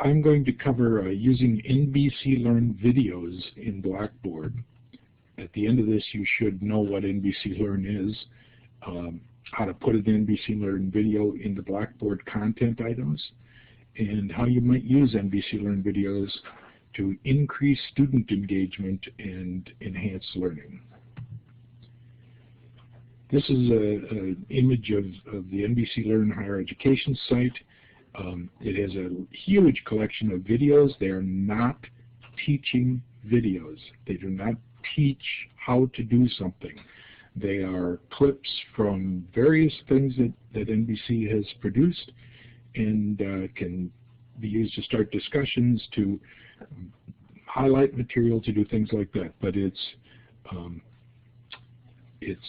I'm going to cover using NBC Learn videos in Blackboard. At the end of this, you should know what NBC Learn is, how to put an NBC Learn video into Blackboard content items, and how you might use NBC Learn videos to increase student engagement and enhance learning. This is an image of the NBC Learn Higher Education site. It has a huge collection of videos. They are not teaching videos. They do not teach how to do something. They are clips from various things that NBC has produced and can be used to start discussions, to highlight material, to do things like that. But it's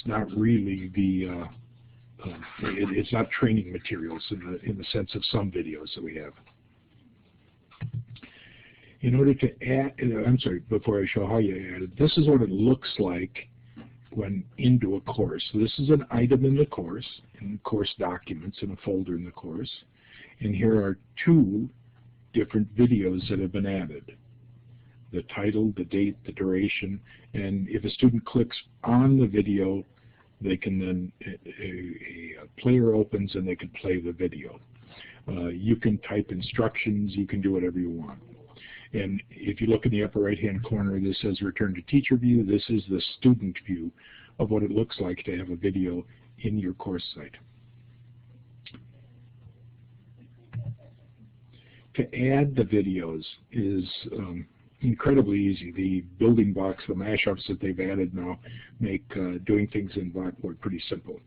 not really the it's not training materials in the sense of some videos that we have. In order to add, I'm sorry, before I show how you add it, this is what it looks like when into a course. So this is an item in the course documents in a folder in the course, and here are two different videos that have been added. The title, the date, the duration, and if a student clicks on the video, they can then, a player opens and they can play the video. You can type instructions, you can do whatever you want. And if you look in the upper right-hand corner, this says Return to Teacher View. This is the student view of what it looks like to have a video in your course site. To add the videos is incredibly easy. The building blocks, the mashups that they've added now make doing things in Blackboard pretty simple.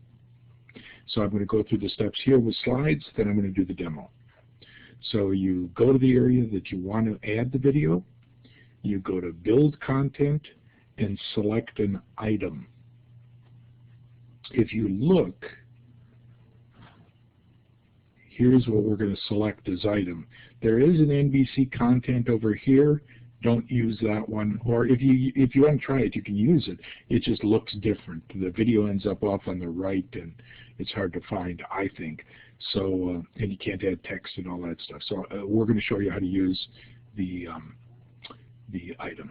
So I'm going to go through the steps here with slides, then I'm going to do the demo. So you go to the area that you want to add the video, you go to Build Content, and select an item. If you look, here's what we're going to select as item. There is an NBC content over here. Don't use that one. Or if you want to try it, you can use it. It just looks different. The video ends up off on the right, and it's hard to find, I think. So, and you can't add text and all that stuff. So we're going to show you how to use the item.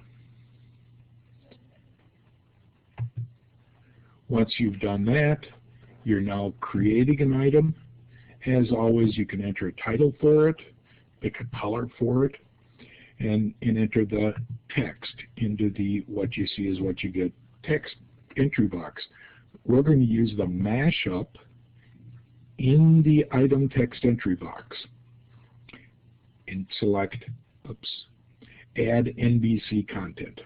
Once you've done that, you're now creating an item. As always, you can enter a title for it, pick a color for it, and enter the text into the what you see is what you get text entry box. We're going to use the mashup in the item text entry box and select add NBC content.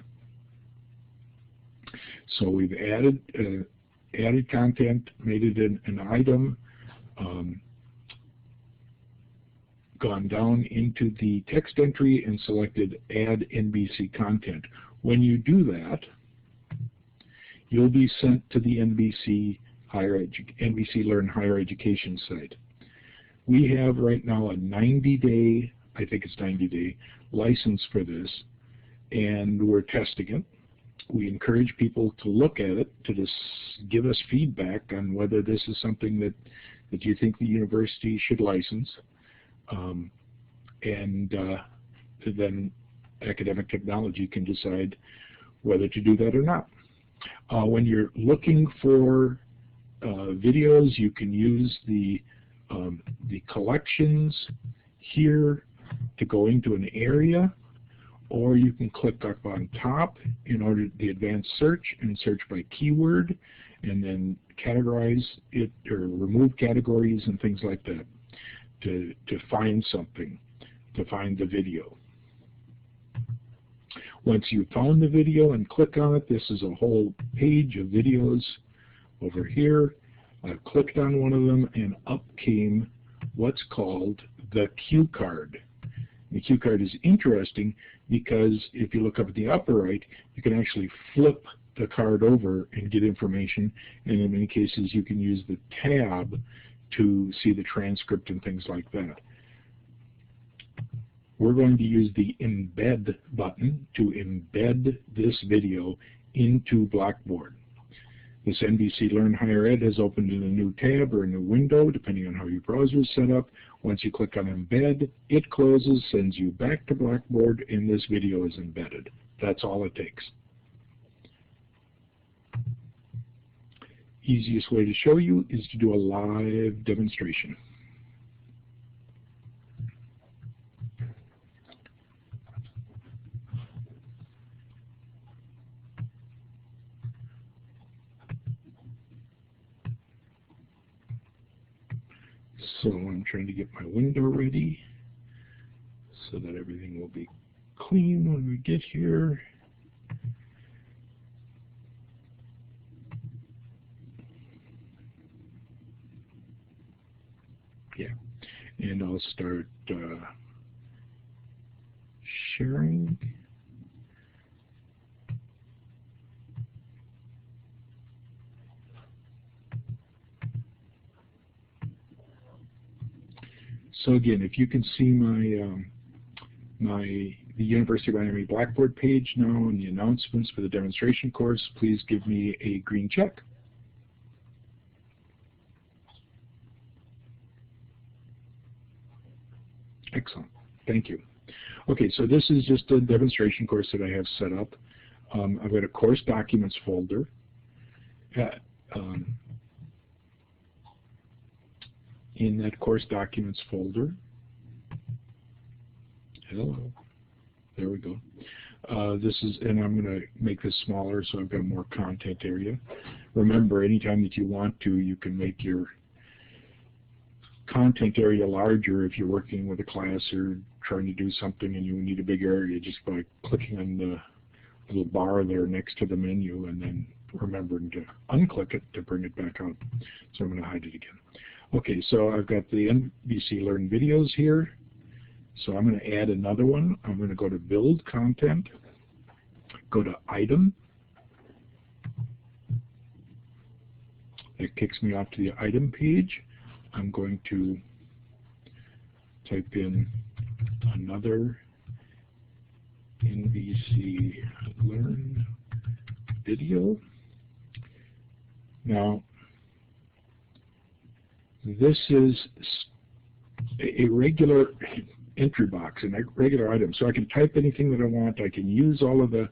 So we've added content, made it an item, gone down into the text entry and selected add NBC content. When you do that, you'll be sent to the NBC Learn Higher Education site. We have right now a 90-day, I think it's 90-day, license for this, and we're testing it. We encourage people to look at it, to just give us feedback on whether this is something that you think the university should license, and then Academic Technology can decide whether to do that or not. When you're looking for videos, you can use the collections here to go into an area, or you can click up on top in order to the advanced search and search by keyword, and then categorize it or remove categories and things like that to find something, to find the video. Once you've found the video and click on it, this is a whole page of videos over here. I clicked on one of them and up came what's called the cue card. The cue card is interesting because if you look up at the upper right, you can actually flip the card over and get information, and in many cases you can use the tab to see the transcript and things like that. We're going to use the embed button to embed this video into Blackboard. This NBC Learn Higher Ed has opened in a new tab or a new window, depending on how your browser is set up. Once you click on Embed, it closes, sends you back to Blackboard, and this video is embedded. That's all it takes. Easiest way to show you is to do a live demonstration. So I'm trying to get my window ready so that everything will be clean when we get here. Yeah, and I'll start sharing. So again, if you can see the University of Miami Blackboard page now and the announcements for the demonstration course, please give me a green check. Excellent. Thank you. Okay, so this is just a demonstration course that I have set up. I've got a course documents folder. In that course documents folder, hello, there we go. And I'm going to make this smaller so I've got more content area. Remember, anytime that you want to, you can make your content area larger if you're working with a class or trying to do something and you need a big area, just by clicking on the little bar there next to the menu and then remembering to unclick it to bring it back out. So I'm going to hide it again. Okay, so I've got the NBC Learn videos here. So I'm going to add another one. I'm going to go to Build Content, go to Item. It kicks me off to the Item page. I'm going to type in another NBC Learn video. Now, this is a regular entry box, a regular item. So I can type anything that I want. I can use all of the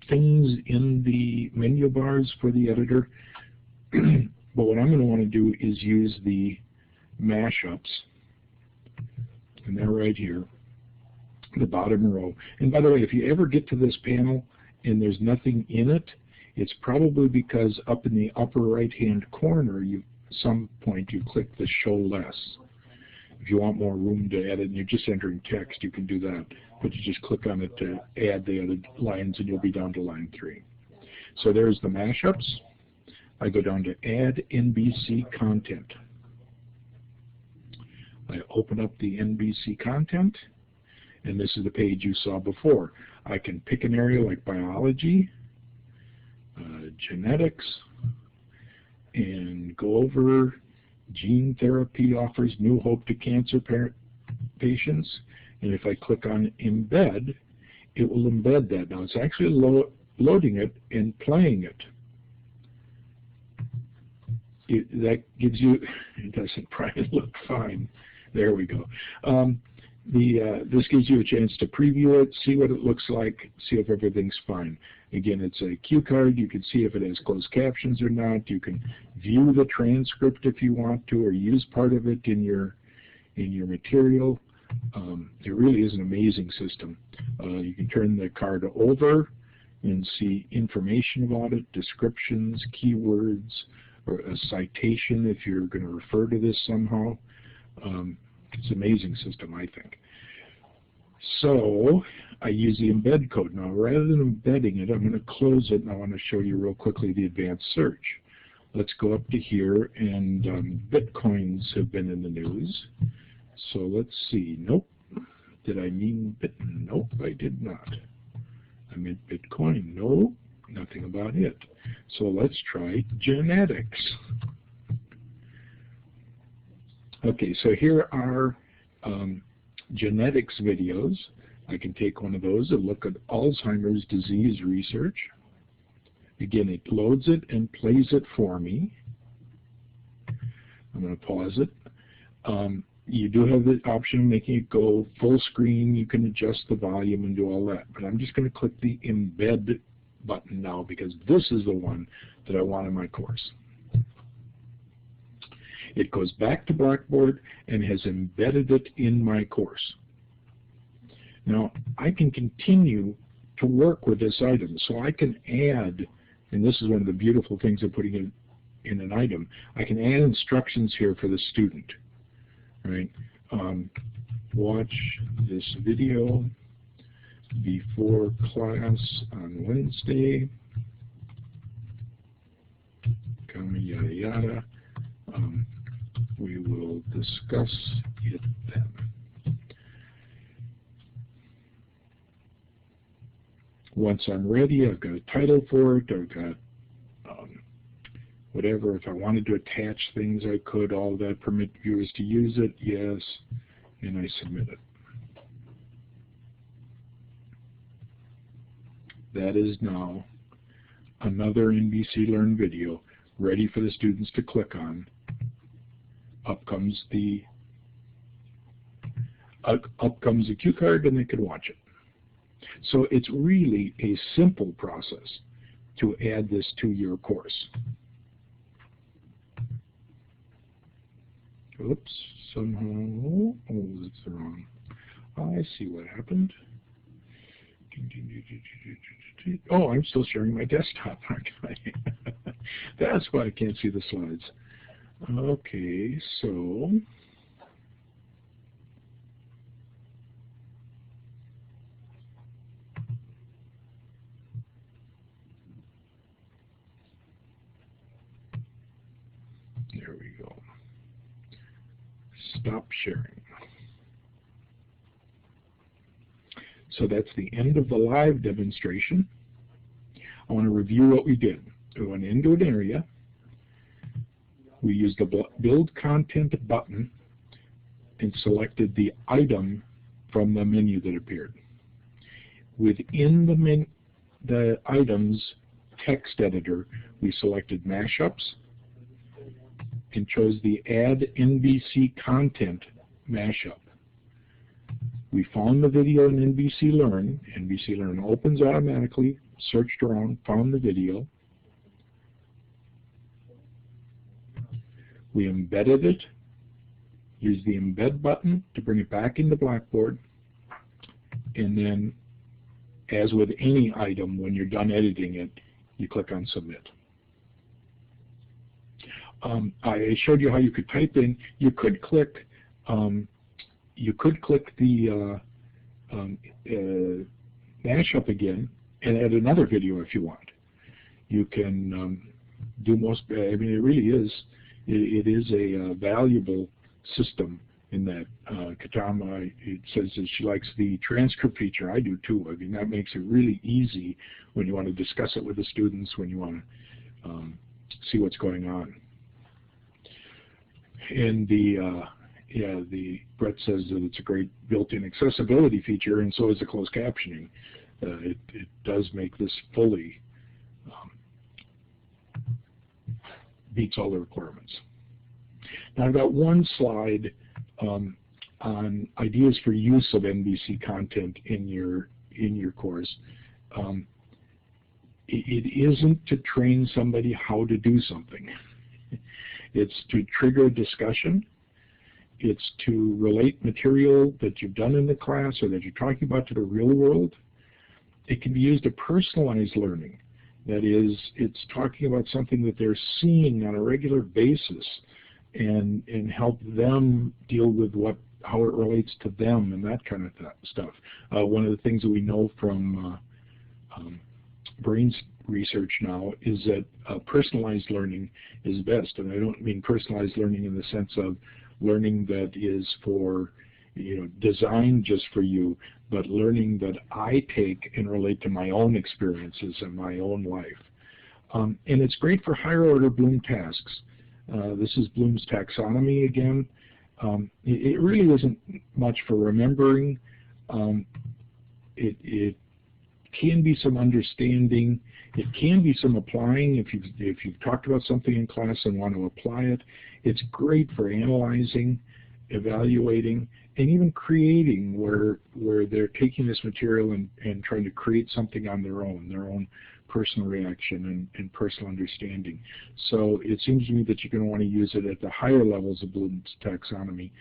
things in the menu bars for the editor. But what I'm going to want to do is use the mashups, and they're right here, the bottom row. And by the way, if you ever get to this panel and there's nothing in it, it's probably because up in the upper right-hand corner, some point you click the Show Less. If you want more room to edit and you're just entering text, you can do that. But you just click on it to add the other lines and you'll be down to line 3. So there's the mashups. I go down to Add NBC Content. I open up the NBC content, and this is the page you saw before. I can pick an area like biology, genetics, and go over gene therapy offers new hope to cancer patients. And if I click on embed, it will embed that. Now it's actually loading it and playing it. That gives you, it doesn't probably look fine. There we go. This gives you a chance to preview it, see what it looks like, see if everything's fine. Again, it's a cue card. You can see if it has closed captions or not. You can view the transcript if you want to, or use part of it in your material. It really is an amazing system. You can turn the card over and see information about it, descriptions, keywords, or a citation if you're going to refer to this somehow. It's an amazing system, I think. So I use the embed code. Now, rather than embedding it, I'm going to close it, and I want to show you real quickly the advanced search. Let's go up to here, and Bitcoins have been in the news. So let's see. Nope. Did I mean Bit? Nope, I did not. I meant Bitcoin. No, nothing about it. So let's try genetics. Okay, so here are genetics videos. I can take one of those and look at Alzheimer's disease research. Again, it loads it and plays it for me. I'm going to pause it. You do have the option of making it go full screen. You can adjust the volume and do all that. But I'm just going to click the Embed button now because this is the one that I want in my course. It goes back to Blackboard and has embedded it in my course. Now, I can continue to work with this item. So I can add, and this is one of the beautiful things of putting it in an item, I can add instructions here for the student. Right? Watch this video before class on Wednesday, yada yada. We will discuss it then. Once I'm ready, I've got a title for it, I've got whatever. If I wanted to attach things, I could. All that, permit viewers to use it, yes, and I submit it. That is now another NBC Learn video ready for the students to click on. Up comes the cue card, and they can watch it. So it's really a simple process to add this to your course. Oops, somehow, oh, that's the wrong. I see what happened. Oh, I'm still sharing my desktop, aren't I? That's why I can't see the slides. Okay, so there we go. Stop sharing. So that's the end of the live demonstration. I want to review what we did. We went into an area. We used the Build Content button and selected the item from the menu that appeared. Within the items text editor, we selected mashups and chose the Add NBC Content mashup. We found the video in NBC Learn. NBC Learn opens automatically, searched around, found the video. We embedded it, used the Embed button to bring it back into Blackboard, and then, as with any item, when you're done editing it, you click on Submit. I showed you how you could type in. You could click the mashup again and add another video if you want. You can do most. I mean, it really is. It is a valuable system in that. Katama, it says that she likes the transcript feature. I do too. I mean, that makes it really easy when you want to discuss it with the students, when you want to see what's going on. And the Brett says that it's a great built-in accessibility feature, and so is the closed captioning. It does make this fully meets all the requirements. Now I've got one slide on ideas for use of NBC content in your course. It isn't to train somebody how to do something. It's to trigger discussion. It's to relate material that you've done in the class or that you're talking about to the real world. It can be used to personalize learning. That is, it's talking about something that they're seeing on a regular basis and help them deal with how it relates to them and that kind of stuff. One of the things that we know from brain research now is that personalized learning is best. And I don't mean personalized learning in the sense of learning that is for, designed just for you, but learning that I take and relate to my own experiences and my own life. And it's great for higher order Bloom tasks. This is Bloom's taxonomy again. It really isn't much for remembering. It can be some understanding. It can be some applying if you've talked about something in class and want to apply it. It's great for analyzing, evaluating, and even creating where they're taking this material and trying to create something on their own personal reaction and personal understanding. So it seems to me that you're going to want to use it at the higher levels of Bloom's taxonomy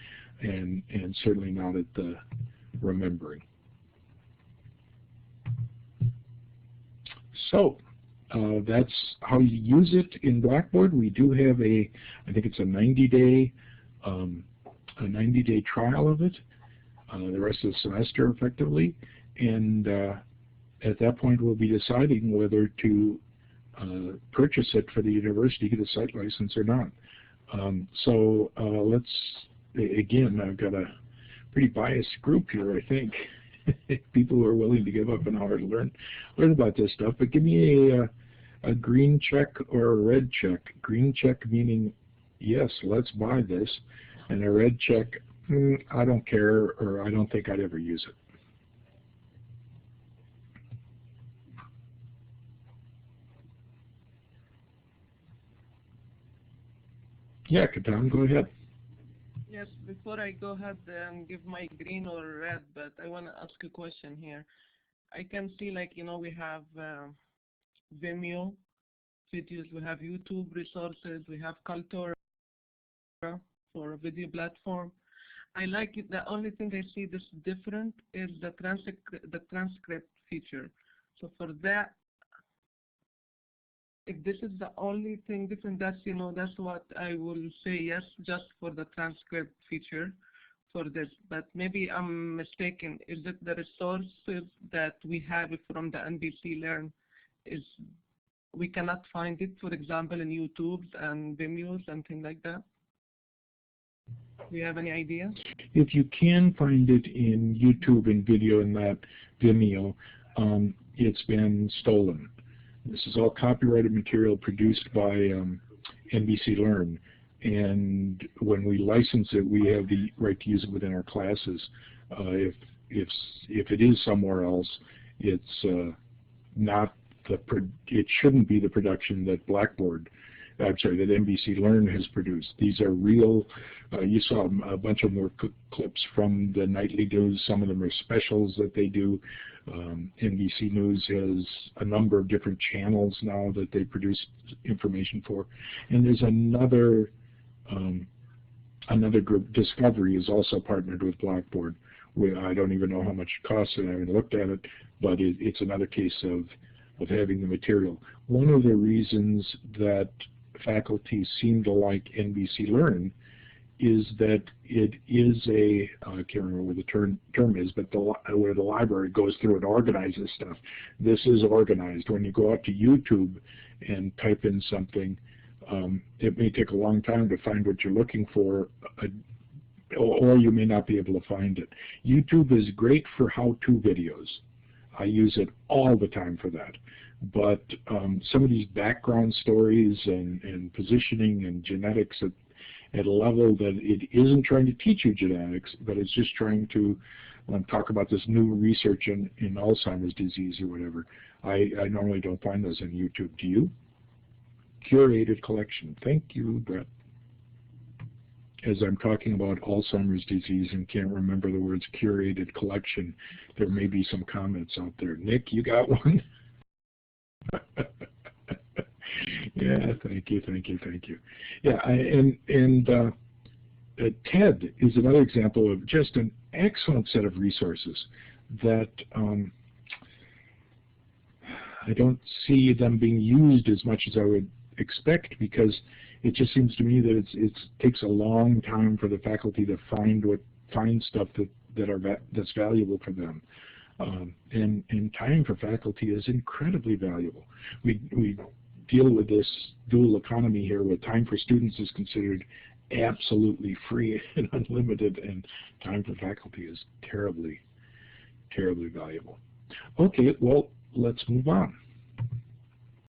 and certainly not at the remembering. So that's how you use it in Blackboard. We do have I think it's a 90-day trial of it, the rest of the semester effectively, and at that point we'll be deciding whether to purchase it for the university, get a site license or not. So let's, again, I've got a pretty biased group here, I think. People who are willing to give up an hour to learn about this stuff, but give me a green check or a red check. Green check meaning, yes, let's buy this, and a red check, I don't care, or I don't think I'd ever use it. Yeah, Katan, go ahead. Yes, before I go ahead and give my green or red, but I want to ask a question here. I can see, like, we have Vimeo videos, we have YouTube resources, we have Kaltura for a video platform. I like it. The only thing I see this different is the transcript feature. So for that, if this is the only thing different, that's that's what I will say yes, just for the transcript feature for this. But maybe I'm mistaken. Is it the resources that we have from the NBC Learn we cannot find it, for example, in YouTube and Vimeo, something like that? Do you have any idea? If you can find it in YouTube and video in that Vimeo, it's been stolen. This is all copyrighted material produced by NBC Learn, and when we license it, we have the right to use it within our classes. If it is somewhere else, it's not it shouldn't be the production that Blackboard, I'm sorry, that NBC Learn has produced. These are real. You saw a bunch of more clips from the nightly news. Some of them are specials that they do. NBC News has a number of different channels now that they produce information for. And there's another group, Discovery, is also partnered with Blackboard. I don't even know how much it costs, and I haven't looked at it, but it's another case of having the material. One of the reasons that faculty seem to like NBC Learn is that it is I can't remember what the term is, but where the library goes through and organizes stuff. This is organized. When you go out to YouTube and type in something, it may take a long time to find what you're looking for, or you may not be able to find it. YouTube is great for how-to videos. I use it all the time for that. But some of these background stories and positioning and genetics at a level that it isn't trying to teach you genetics, but it's just trying to talk about this new research in Alzheimer's disease or whatever. I normally don't find those on YouTube. Do you? Curated collection. Thank you, Brett. As I'm talking about Alzheimer's disease and can't remember the words curated collection, there may be some comments out there. Nick, you got one? Yeah, thank you. Yeah, TED is another example of just an excellent set of resources that I don't see them being used as much as I would expect, because it just seems to me that it takes a long time for the faculty to find stuff that's valuable for them. And time for faculty is incredibly valuable. We deal with this dual economy here where time for students is considered absolutely free and unlimited, and time for faculty is terribly, terribly valuable. Okay, well, let's move on.